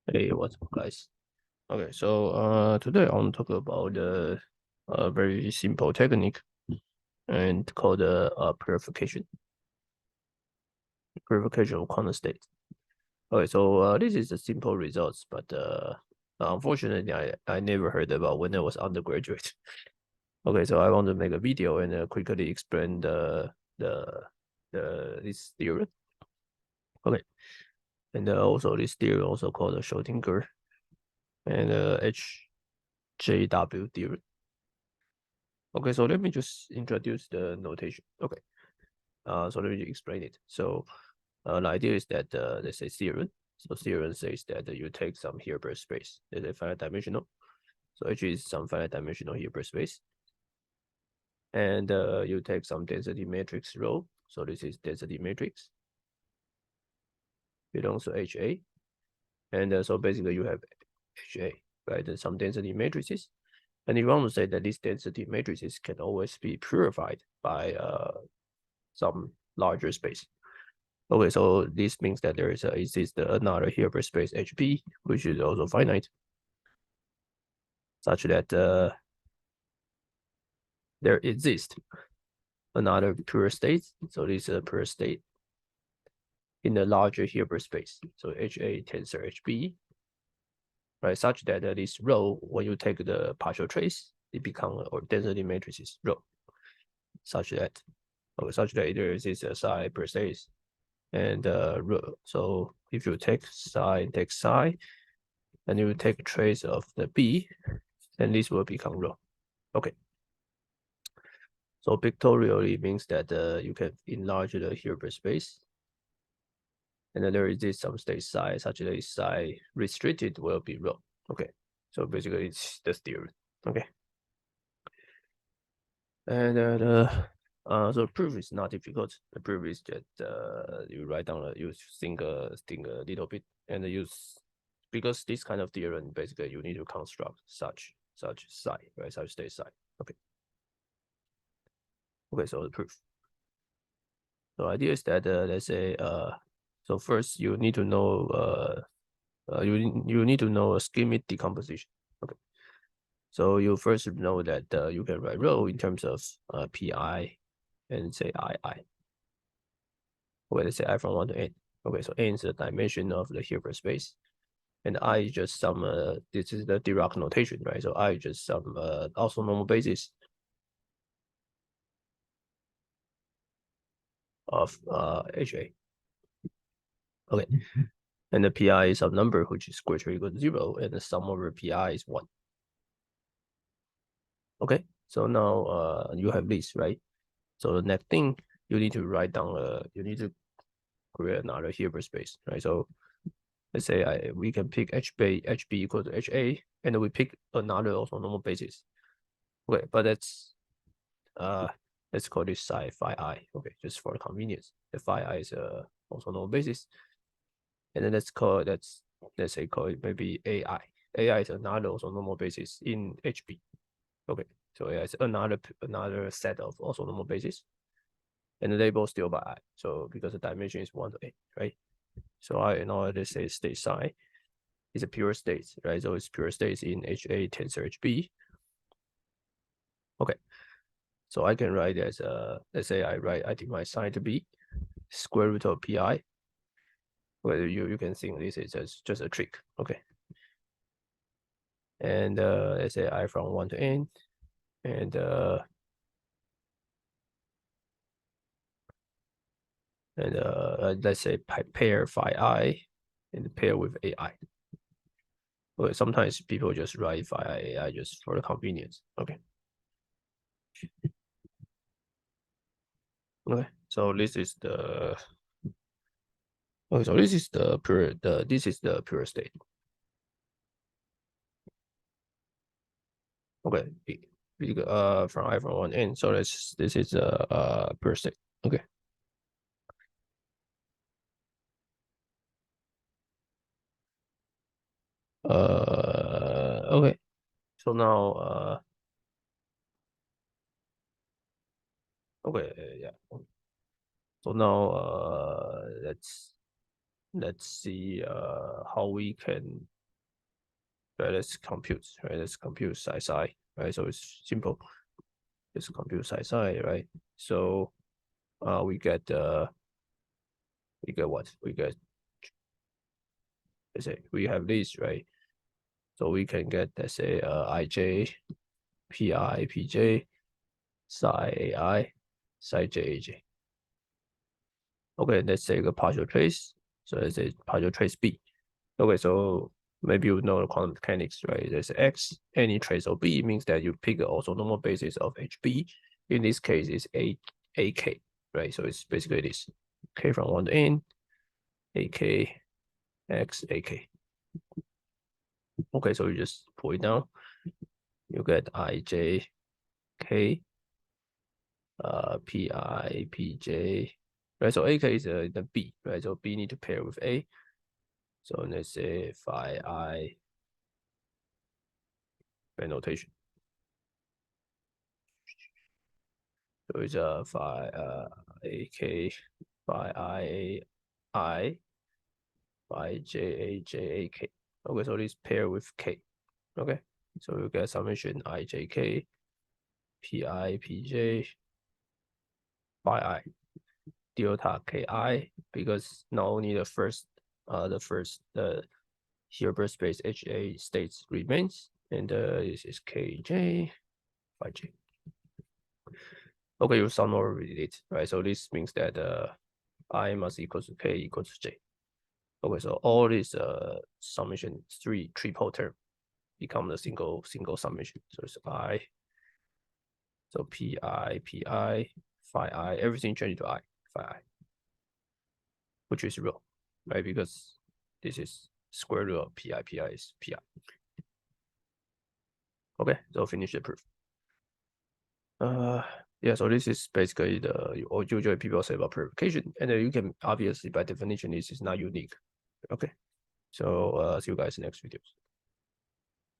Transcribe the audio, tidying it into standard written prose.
Hey, what's up, guys? Okay, so today I want to talk about a very simple technique and called purification of quantum state. Okay, so this is the simple results, but unfortunately, I never heard about when I was undergraduate. Okay, so I want to make a video and quickly explain the this theorem. Okay, and also this theorem also called the Schrödinger and HJW theorem. Okay, so let me just introduce the notation. Okay, so let me explain it. So the idea is that let's say theorem. So theorem says that you take some Hilbert space, let's say finite dimensional. So H is some finite dimensional Hilbert space, and you take some density matrix rho. So this is density matrix belongs to HA, and so basically you have HA, right? And some density matrices. And you want to say that these density matrices can always be purified by some larger space. Okay, so this means that there exists another Hilbert space HB, which is also finite, such that there exists another pure state. So this is a pure state in the larger Hilbert space. So HA tensor HB, right? Such that this rho, when you take the partial trace, it becomes or density matrices rho, such that there exists a psi per state and rho. So if you take psi and take psi, and you take a trace of the B, then this will become rho. Okay. So pictorially means that you can enlarge the Hilbert space. And then there is some state psi, such that psi restricted will be rho. Okay. So basically it's the theorem. Okay. And so proof is not difficult. The proof is that you write down, you think a little bit, and use, because this kind of theorem basically you need to construct such psi, right? Such state psi. Okay. Okay, so the proof. So idea is that let's say so first you need to know you need to know a schemic decomposition. Okay. So you first know that you can write rho in terms of pi and say I. Okay, let's say I from 1 to n. Okay, so n is the dimension of the Hilbert space, and I is just some this is the Dirac notation, right? So I is just some also normal basis of HA. Okay. And the pi is some number which is greater or equal to 0, and the sum over pi is 1. Okay, so now you have this, right? So the next thing you need to write down, you need to create another Hilbert space, right? So let's say we can pick HB equal to HA, and we pick another also normal basis. Okay, but that's let's call this psi phi I. Okay, just for convenience, the phi I is also normal basis, and then let's say call it maybe AI. AI is another also normal basis in HB. Okay, so AI is another set of also normal basis, and the label still by I. So because the dimension is 1 to 8, right? So I in order to say state psi is a pure state, right? So it's pure states in HA tensor HB. Okay, so I can write as let's say I divide psi to be square root of pi. Well, you can think this is just a trick. Okay, and let's say I from 1 to n, and let's say pair phi I and pair with AI. Okay, sometimes people just write phi I AI just for the convenience. Okay. Okay, so this is the this is the pure state. Okay, from I from 1 n, so this is pure state. Okay. Okay. So now okay, yeah. So now let's see how we can right? Let's compute, right? Let's compute psi, right? So it's simple. Let's compute psi, right? So we get what? We get, let's say we have this, right? So we can get, let's say ij, pi, pj, psi ai, psi j, aj. Okay, let's take a partial trace. So let's say partial trace b. Okay, so maybe you know the quantum mechanics, right? There's x, any trace of b means that you pick an orthonormal basis of hb. In this case, it's ak, right? So it's basically this k from 1 to n, ak, x, ak. Okay, so you just pull it down. You get ij, k, pi, pj, right? So ak is the b, right? So b need to pair with a. So let's say phi I by notation. So it's phi ak, phi I, phi j, ak. Okay, so this pair with k. Okay, so you get summation ijk, pi, pj, phi I, delta ki, because not only the first Hilbert space HA states remains, and this is kj, phi j. Okay, you summarize it, right? So this means that I must equal to k equals to j. Okay, so all this summation triple term become the single summation. So it's I. So pi, phi I, everything changed to I, phi I, which is real, right? Because this is square root of pi is pi. Okay, so finish the proof. Yeah, so this is basically the usually people say about purification, and you can obviously by definition this is not unique. Okay, so see you guys in next videos.